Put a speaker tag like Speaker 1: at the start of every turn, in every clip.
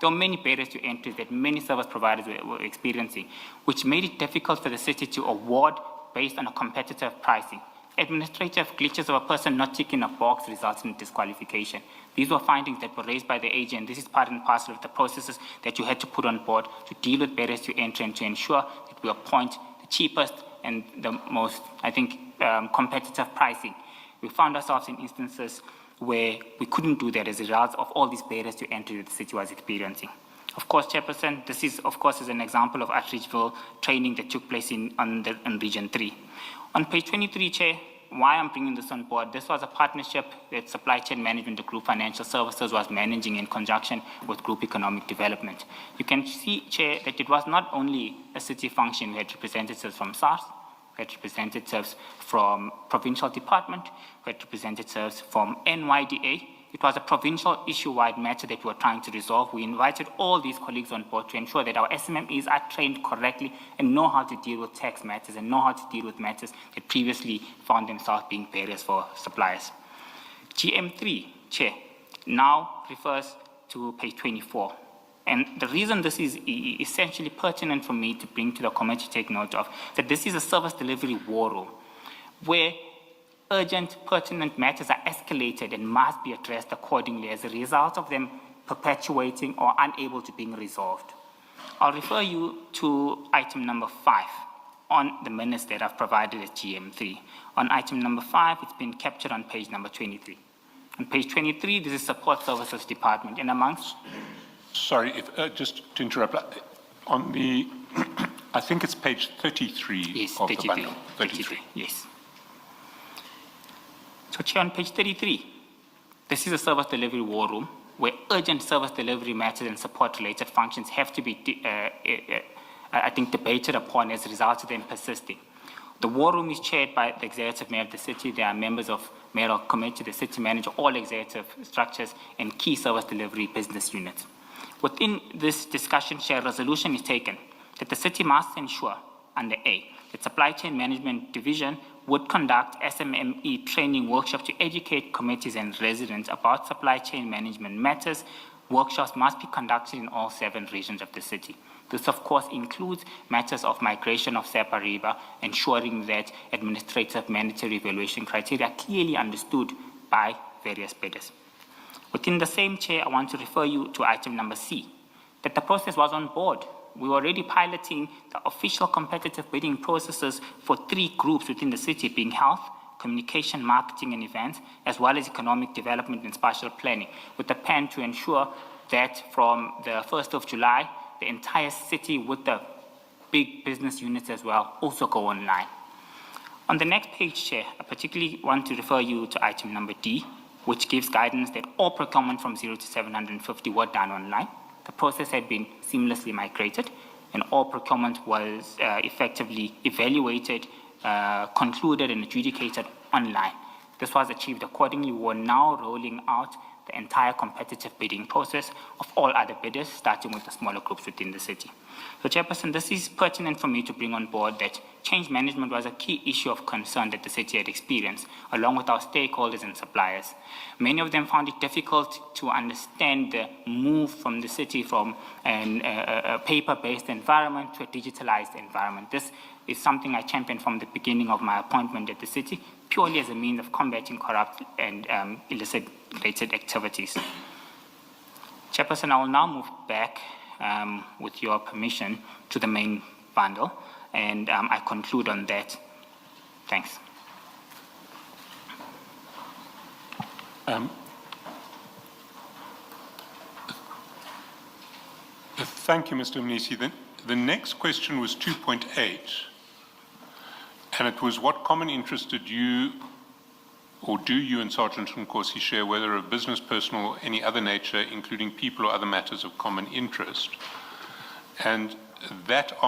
Speaker 1: there were many barriers to entry that many service providers were experiencing, which made it difficult for the city to award based on a competitive pricing. Administrative glitches of a person not ticking a box resulted in disqualification. These were findings that were raised by the AG, and this is part and parcel of the processes that you had to put on board to deal with barriers to entry and to ensure that we appoint the cheapest and the most, I think, competitive pricing. We found ourselves in instances where we couldn't do that as a result of all these barriers to entry that the city was experiencing. Of course, Chairperson, this is, of course, is an example of Outreachville training that took place in Region 3. On page 23, Chair, why I'm bringing this on board, this was a partnership that Supply Chain Management, the Group Financial Services, was managing in conjunction with Group Economic Development. You can see, Chair, that it was not only a city function. We had representatives from SARS, we had representatives from Provincial Department, we had representatives from NYDA. It was a provincial issue-wide matter that we were trying to resolve. We invited all these colleagues on board to ensure that our SMMEs are trained correctly and know how to deal with tax matters and know how to deal with matters that previously found themselves being barriers for suppliers. GM3, Chair, now refers to page 24. And the reason this is essentially pertinent for me to bring to the committee to take note of, that this is a service delivery war room, where urgent, pertinent matters are escalated and must be addressed accordingly as a result of them perpetuating or unable to being resolved. I'll refer you to item number 5 on the minutes that I've provided at GM3. On item number 5, it's been captured on page number 23. On page 23, this is Support Services Department, and amongst...
Speaker 2: Sorry, just to interrupt, on the, I think it's page 33
Speaker 1: yes,
Speaker 2: of
Speaker 1: 33,
Speaker 2: the bundle. 33.
Speaker 1: Yes. So, Chair, on page 33, this is a service delivery war room where urgent service delivery matters and support-related functions have to be, I think, debated upon as a result of them persisting. The war room is chaired by the executive mayor of the city. There are members of mayoral committee, the city manager, all executive structures, and key service delivery business units. Within this discussion, Chair, resolution is taken that the city must ensure, under A, that Supply Chain Management Division would conduct SMME training workshops to educate committees and residents about supply chain management matters. Workshops must be conducted in all 7 regions of the city. This, of course, includes matters of migration of SEPA River, ensuring that administrative mandatory evaluation criteria are clearly understood by various bidders. Within the same, Chair, I want to refer you to item number C, that the process was on board. We were already piloting the official competitive bidding processes for 3 groups within the city, being health, communication, marketing and events, as well as economic development and spatial planning, with a plan to ensure that from the 1st of July, the entire city with the big business units as well also go online. On the next page, Chair, I particularly want to refer you to item number D, which gives guidance that all procurement from 0 to 750 were done online. The process had been seamlessly migrated, and all procurement was effectively evaluated, concluded, and adjudicated online. This was achieved accordingly. We are now rolling out the entire competitive bidding process of all other bidders, starting with the smaller groups within the city. So, Chairperson, this is pertinent for me to bring on board that change management was a key issue of concern that the city had experienced, along with our stakeholders and suppliers. Many of them found it difficult to understand the move from the city from a paper-based environment to a digitalized environment. This is something I championed from the beginning of my appointment at the city, purely as a means of combating corrupt and illicit-related activities. Chairperson, I will now move back, with your permission, to the main bundle, and I conclude on that. Thanks.
Speaker 2: Thank you, Mr. Mnisi. The next question was 2.8, and it was what common interest did you or do you and Sergeant Nkosi share, whether of business, personal, or any other nature, including people or other matters of common interest? And that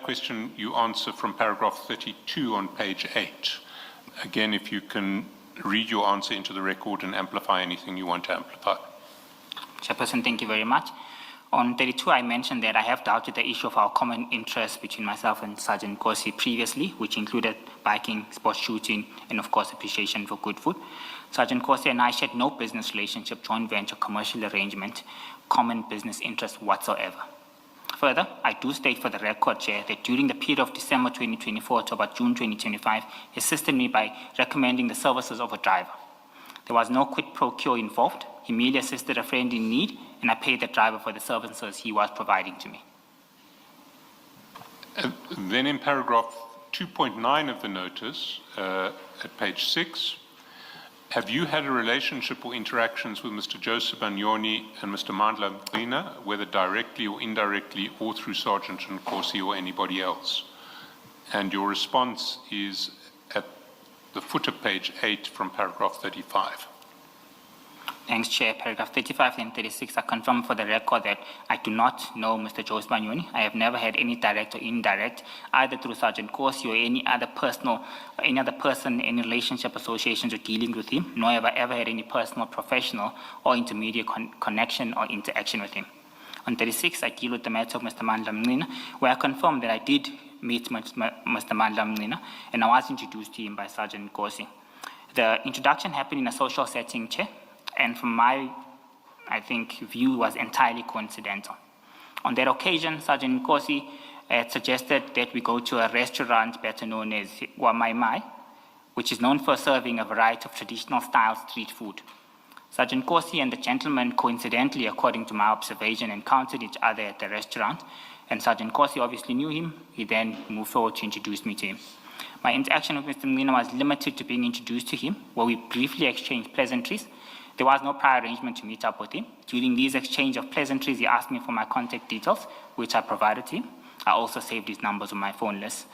Speaker 2: question you answer from paragraph 32 on page 8. Again, if you can read your answer into the record and amplify anything you want to amplify.
Speaker 1: Chairperson, thank you very much. On 32, I mentioned that I have dealt with the issue of our common interest between myself and Sergeant Nkosi previously, which included biking, sports shooting, and of course appreciation for good food. Sergeant Nkosi and I shared no business relationship, joint venture, commercial arrangement, common business interest whatsoever. Further, I do state for the record, Chair, that during the period of December 2024 to about June 2025, he assisted me by recommending the services of a driver. There was no quid pro quo involved. He merely assisted a friend in need, and I paid the driver for the services he was providing to me.
Speaker 2: Then in paragraph 2.9 of the notice, at page 6, have you had a relationship or interactions with Mr. Joseph Banyoni and Mr. Mandla Mqina, whether directly or indirectly or through Sergeant Nkosi or anybody else? And your response is at the footer page 8 from paragraph 35.
Speaker 1: Thanks, Chair. Paragraph 35 and 36, I confirm for the record that I do not know Mr. Joseph Banyoni. I have never had any direct or indirect, either through Sergeant Nkosi or any other person, any relationship, associations, or dealing with him, nor have I ever had any personal, professional, or intermediate connection or interaction with him. On 36, I deal with the matter of Mr. Mandla Mqina, where I confirm that I did meet Mr. Mandla Mqina, and I was introduced to him by Sergeant Nkosi. The introduction happened in a social setting, Chair, and from my, view, was entirely coincidental. On that occasion, Sergeant Nkosi had suggested that we go to a restaurant better known as Mai, which is known for serving a variety of traditional style street food. Sergeant Nkosi and the gentleman coincidentally, according to my observation, encountered each other at the restaurant, and Sergeant Nkosi obviously knew him. He then moved forward to introduce me to him. My interaction with Mr. Mqina was limited to being introduced to him, where we briefly exchanged pleasantries. There was no prior arrangement to meet up with him. During these exchange of pleasantries, he asked me for my contact details, which I provided to him. I also saved his numbers on my phone list.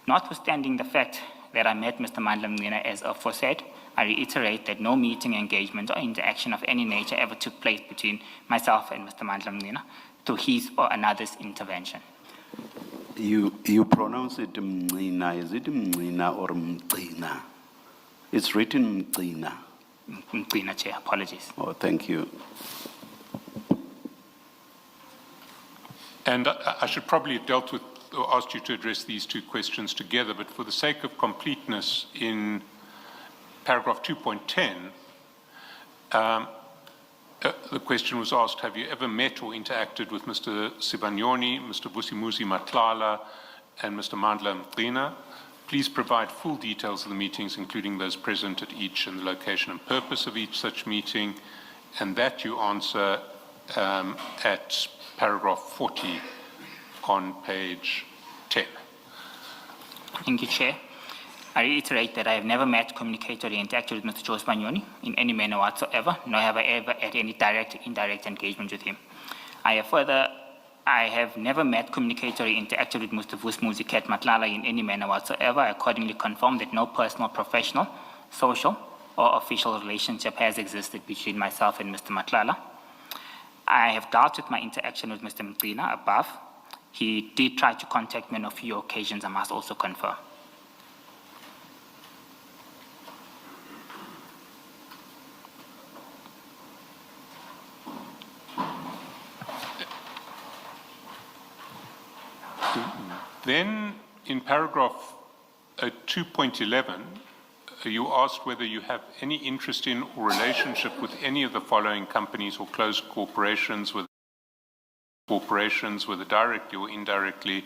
Speaker 1: Notwithstanding the fact that I met Mr. Mandla Mqina as aforesaid, I reiterate that no meeting, engagement, or interaction of any nature ever took place between myself and Mr. Mandla Mqina through his or another's intervention.
Speaker 3: You pronounce it Mqina. Is it Mqina or Mqina? It's written Mqina.
Speaker 1: Mqina, Chair. Apologies.
Speaker 3: Oh, thank you.
Speaker 2: And I should probably have dealt with or asked you to address these two questions together, but for the sake of completeness, in paragraph 2.10, the question was asked, have you ever met or interacted with Mr. Sibanyoni, Mr. Vusimuzi Matlala, and Mr. Mandla Mqina? Please provide full details of the meetings, including those present at each and the location and purpose of each such meeting, and that you answer at paragraph 40 on page 10.
Speaker 1: Thank you, Chair. I reiterate that I have never met, communicated, or interacted with Mr. Joseph Banyoni in any manner whatsoever, nor have I ever had any direct or indirect engagement with him. I have never met, communicated, or interacted with Mr. Vusimuzi Matlala in any manner whatsoever. I accordingly confirm that no personal, professional, social, or official relationship has existed between myself and Mr. Matlala. I have dealt with my interaction with Mr. Mqina above. He did try to contact me on a few occasions, I must also confirm.
Speaker 2: Then in paragraph 2.11, you asked whether you have any interest in or relationship with any of the following companies or closed corporations, whether directly or indirectly,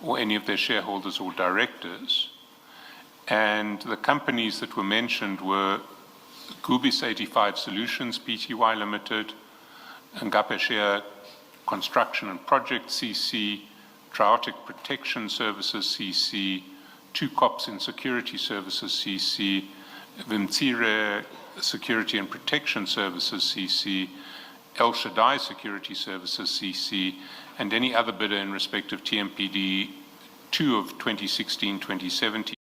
Speaker 2: or any of their shareholders or directors. And the companies that were mentioned were Gubis 85 Solutions Pty Limited, Ngapeshia Construction and Project CC, Triotic Protection Services CC, Two Cops in Security Services CC, Vimtsire Security and Protection Services CC, El Shaddai Security Services CC, and any other bidder in respect of TMPD 2 of 2016-2017.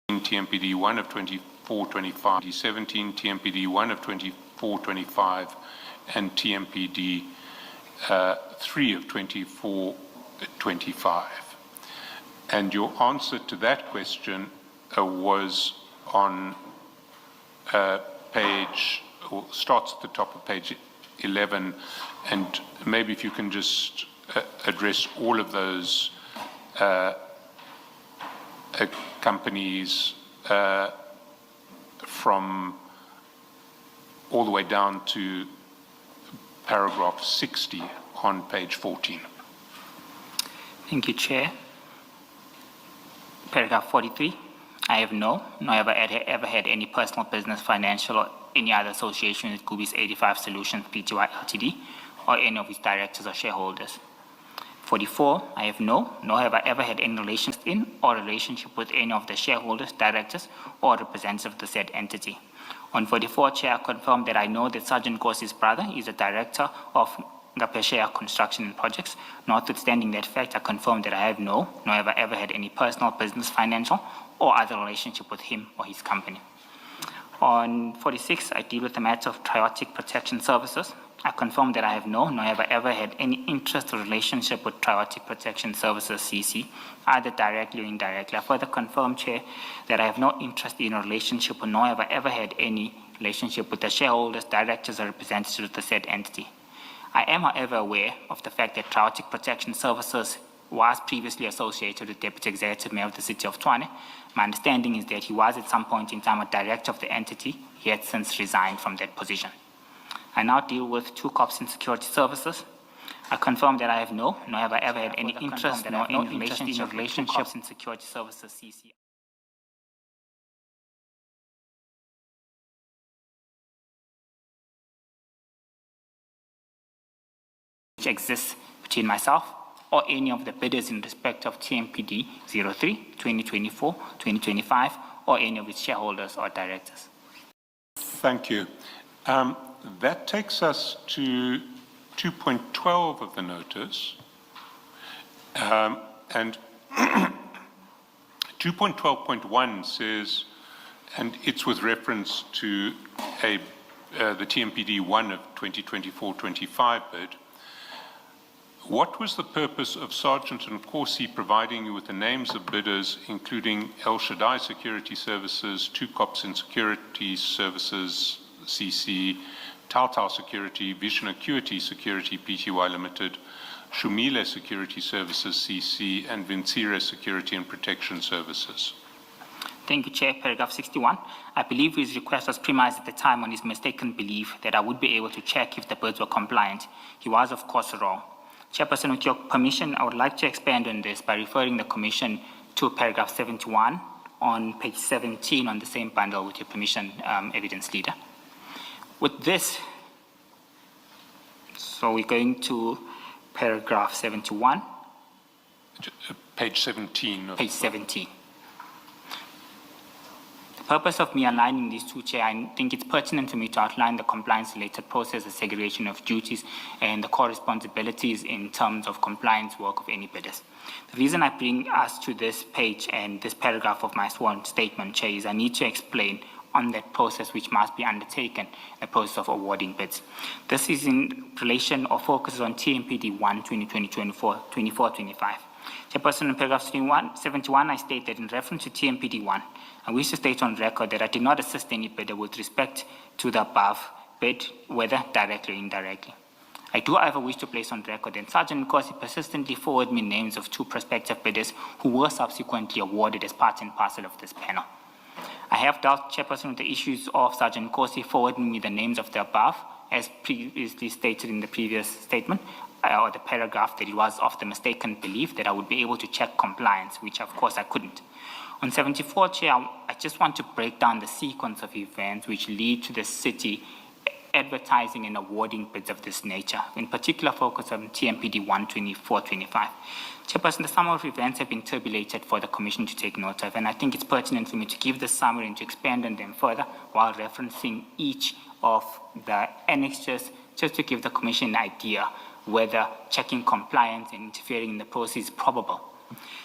Speaker 2: TMPD 1 of 24-25, 2017, TMPD 1 of 24-25, and TMPD 3 of 24-25. And your answer to that question was on page, or starts at the top of page 11, and maybe if you can just address all of those companies from all the way down to paragraph 60 on page 14.
Speaker 1: Thank you, Chair. Paragraph 43. I have nor have I ever had any personal business, financial, or any other association with Gubi's 85 Solutions Pty Ltd, or any of its directors or shareholders. 44. I have nor have I ever had any relationship in or relationship with any of the shareholders, directors, or representatives of the said entity. On 44, Chair, I confirm that I know that Sergeant Nkosi's brother is a director of Ngapesheya Construction and Projects. Notwithstanding that fact, I confirm that I have nor have I ever had any personal, business, financial, or other relationship with him or his company. On 46, I deal with the matter of Triotic Protection Services. I confirm that I have nor have I ever had any interest or relationship with Triotic Protection Services, CC, either directly or indirectly. I further confirm, Chair, that I have no interest in a relationship, nor have I ever had any relationship with the shareholders, directors, or representatives of the said entity. I am, however, aware of the fact that Triotic Protection Services was previously associated with Deputy Executive Mayor of the City of Tshwane. My understanding is that he was at some point in time a director of the entity. He had since resigned from that position. I now deal with Two Cops in Security Services. I confirm that I have nor have I ever had any interest nor any relationship in Security Services, CC. Which exists between myself or any of the bidders in respect of TMPD 03, 2024, 2025, or any of its shareholders or directors.
Speaker 2: Thank you. That takes us to 2.12 of the notice. And 2.12.1 says, and it's with reference to the TMPD 1 of 2024-25 bid. What was the purpose of Sergeant Nkosi providing you with the names of bidders, including El Shaddai Security Services, Two Cops in Security Services, CC, Tau Security, Vision Acuity Security Pty Limited, Shumile Security Services, CC, and Vincere Security and Protection Services?
Speaker 1: Thank you, Chair. Paragraph 61. I believe his request was premised at the time on his mistaken belief that I would be able to check if the bids were compliant. He was, of course, wrong. Chairperson, with your permission, I would like to expand on this by referring the Commission to paragraph 71 on page 17 on the same bundle, with your permission, Evidence Leader. With this, so we're going to paragraph 71.
Speaker 2: Page 17.
Speaker 1: Page 17. The purpose of me aligning these two, Chair, I think it's pertinent for me to outline the compliance-related process, the segregation of duties, and the co-responsibilities in terms of compliance work of any bidders. The reason I bring us to this page and this paragraph of my sworn statement, Chair, is I need to explain on that process which must be undertaken in the process of awarding bids. This is in relation or focuses on TMPD 1, 2020-24-25. Chairperson, in paragraph 71, I state that in reference to TMPD 1, I wish to state on record that I did not assist any bidder with respect to the above bid, whether directly or indirectly. I do, however, wish to place on record that Sergeant Nkosi persistently forwarded me names of two prospective bidders who were subsequently awarded as part and parcel of this panel. I have dealt, Chairperson, with the issues of Sergeant Nkosi forwarding me the names of the above, as previously stated in the previous statement, or the paragraph, that it was of the mistaken belief that I would be able to check compliance, which of course I couldn't. On 74, Chair, I just want to break down the sequence of events which lead to the city advertising and awarding bids of this nature, in particular focus on TMPD 124-25. Chairperson, the summary of events have been tabulated for the Commission to take note of, and I think it's pertinent for me to give the summary and to expand on them further while referencing each of the annexures, just to give the Commission an idea whether checking compliance and interfering in the process is probable.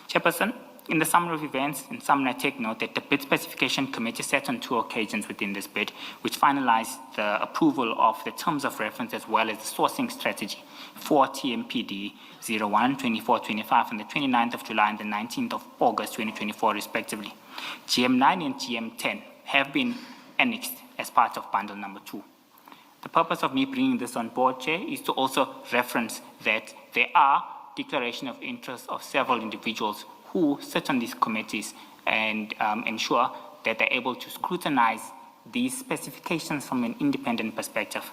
Speaker 1: Chairperson, in the summary of events, in summary, I take note that the bid specification committee sat on 2 occasions within this bid, which finalized the approval of the terms of reference as well as the sourcing strategy for TMPD 01, 24-25 on the 29th of July and the 19th of August 2024, respectively. GM9 and GM10 have been annexed as part of bundle number 2. The purpose of me bringing this on board, Chair, is to also reference that there are declaration of interest of several individuals who sit on these committees and ensure that they're able to scrutinize these specifications from an independent perspective.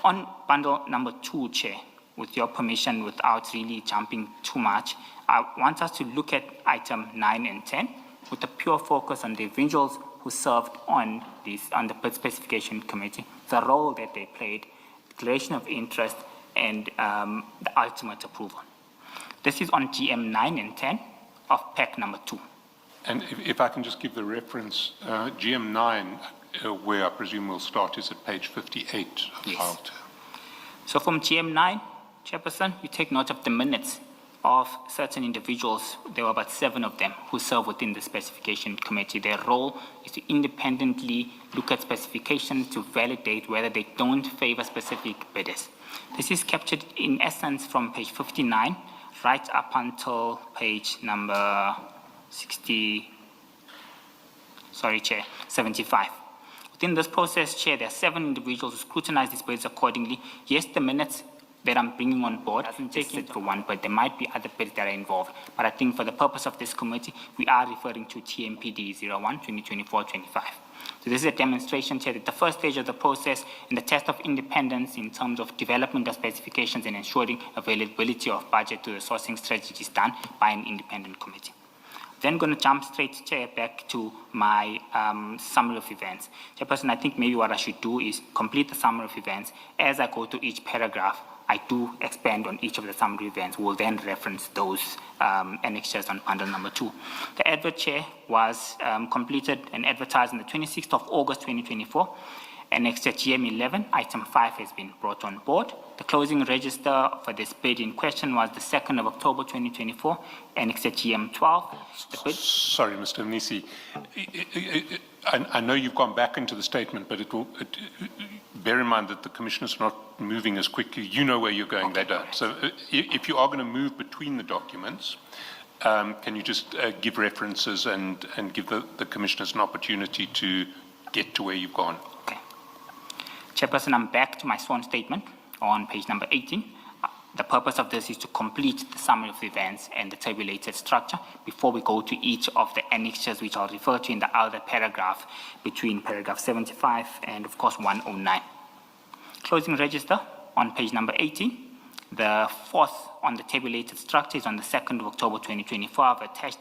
Speaker 1: On bundle number 2, Chair, with your permission, without really jumping too much, I want us to look at item 9 and 10 with a pure focus on the individuals who served on the specification committee, the role that they played, declaration of interest, and the ultimate approval. This is on GM 9 and 10 of PEC number 2.
Speaker 2: And if I can just give the reference, GM 9, where I presume we'll start, is at page 58 of
Speaker 1: Yes.
Speaker 2: file 2.
Speaker 1: So from GM 9, Chairperson, you take note of the minutes of certain individuals. There were about 7 of them who serve within the specification committee. Their role is to independently look at specifications to validate whether they don't favor specific bidders. This is captured in essence from page 59 right up until page number 75. Within this process, Chair, there are 7 individuals who scrutinize these bids accordingly. Yes, the minutes that I'm bringing on board doesn't take it for one bid. There might be other bids that are involved. But I think for the purpose of this committee, we are referring to TMPD 01, 2024-25. So this is a demonstration, Chair, that the first stage of the process in the test of independence in terms of development of specifications and ensuring availability of budget to the sourcing strategy is done by an independent committee. Then going to jump straight, Chair, back to my summary of events. Chairperson, I think maybe what I should do is complete the summary of events. As I go to each paragraph, I do expand on each of the summary events. We'll then reference those annexures on bundle number 2. The advert, Chair, was completed and advertised on the 26th of August 2024. Annexure GM11, item 5 has been brought on board. The closing register for this bid in question was the 2nd of October 2024. Annexure GM12. The bid.
Speaker 2: Sorry, Mr. Mnisi. I know you've gone back into the statement, but bear in mind that the Commissioner's not moving as quickly. You know where you're going, they don't. So if you are going to move between the documents, can you just give references and give the Commissioners an opportunity to get to where you've gone?
Speaker 1: Okay. Chairperson, I'm back to my sworn statement on page number 18. The purpose of this is to complete the summary of events and the tabulated structure before we go to each of the annexures, which I'll refer to in the other paragraph between paragraph 75 and, of course, 109. Closing register on page number 18. The 4th on the tabulated structure is on the 2nd of October 2024. I've attached